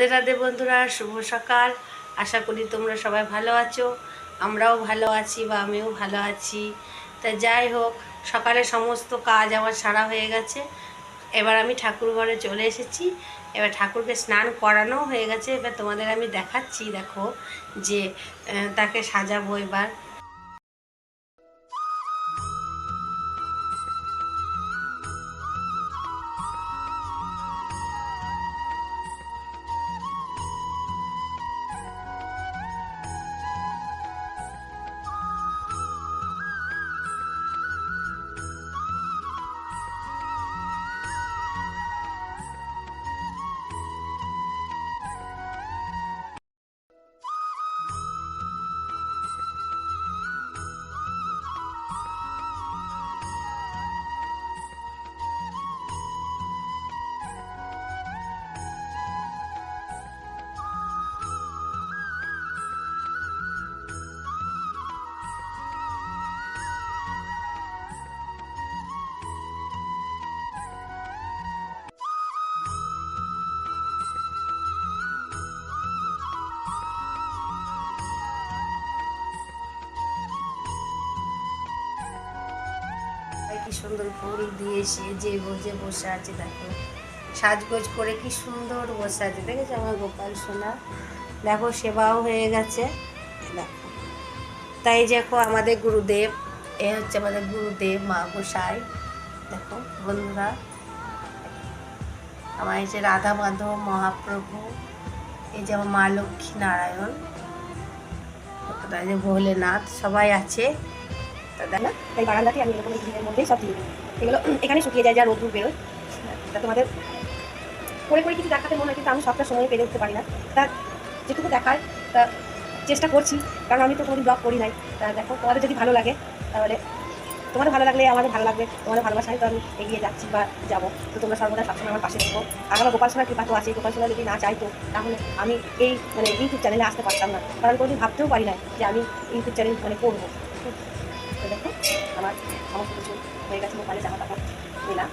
রাধে রাধে বন্ধুরা, শুভ সকাল। আশা করি তোমরা সবাই ভালো আছো, আমরাও ভালো আছি বা আমিও ভালো আছি। তা যাই হোক, সকালে সমস্ত কাজ আমার সারা হয়ে গেছে। এবার আমি ঠাকুর ঘরে চলে এসেছি। এবার ঠাকুরকে স্নান করানো হয়ে গেছে। এবার তোমাদের আমি দেখাচ্ছি, দেখো যে তাকে সাজাবো এবার। কি সুন্দর ফুল দিয়ে সেজে গোজে বসে আছে, দেখো সাজগোজ করে কি সুন্দর বসে আছে। দেখেছো আমার গোপাল সোনা? দেখো সেবাও হয়ে গেছে, দেখো। তাই দেখো আমাদের গুরুদেব, এ হচ্ছে আমাদের গুরুদেব মা গোসাই। দেখো বন্ধুরা, আমার এই যে রাধা মাধব মহাপ্রভু, এই যে আমার মা লক্ষ্মী নারায়ণ, যে ভোলেনাথ, সবাই আছে। তাই বারান্দাটি আমি এরকম দিনের মধ্যেই সব দিয়ে দিই। এগুলো এখানে শুকিয়ে যায়, যা রোদ্দুর বেরোয়। তা তোমাদের করে করে কিছু দেখাতে মনে হয়, কিন্তু আমি সবটা সময় পেরে উঠতে পারি না। তা যেটুকু দেখায় তা চেষ্টা করছি, কারণ আমি তো কোনোদিন ব্লগ করি নাই। তা দেখো, তোমাদের যদি ভালো লাগে তাহলে, তোমাদের ভালো লাগলে আমাদের ভালো লাগবে। তোমাদের ভালোবাসায় তো আমি এগিয়ে যাচ্ছি বা যাবো। তো তোমরা সর্বদা সবসময় আমার পাশে থাকবো। আর আমার গোপাল সোনার কৃপা তো আছে। গোপাল সোনা যদি না চাইতো তাহলে আমি এই ইউটিউব চ্যানেলে আসতে পারতাম না, কারণ কোনোদিন ভাবতেও পারি না যে আমি ইউটিউব চ্যানেল করবো। তো দেখো আমার সমস্ত কিছু হয়ে গেছে। মোবাইলে জামা কাপড় নিলাম।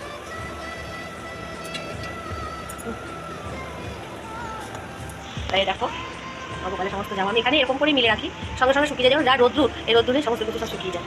তাই দেখো আমার মোবাইলে সমস্ত জামা আমি এখানে এরকম করে মিলে রাখি, সঙ্গে সঙ্গে শুকিয়ে যায়। যা রোদ্দুর, এই রোদ্দুরে সমস্ত কিছু সব শুকিয়ে যায়।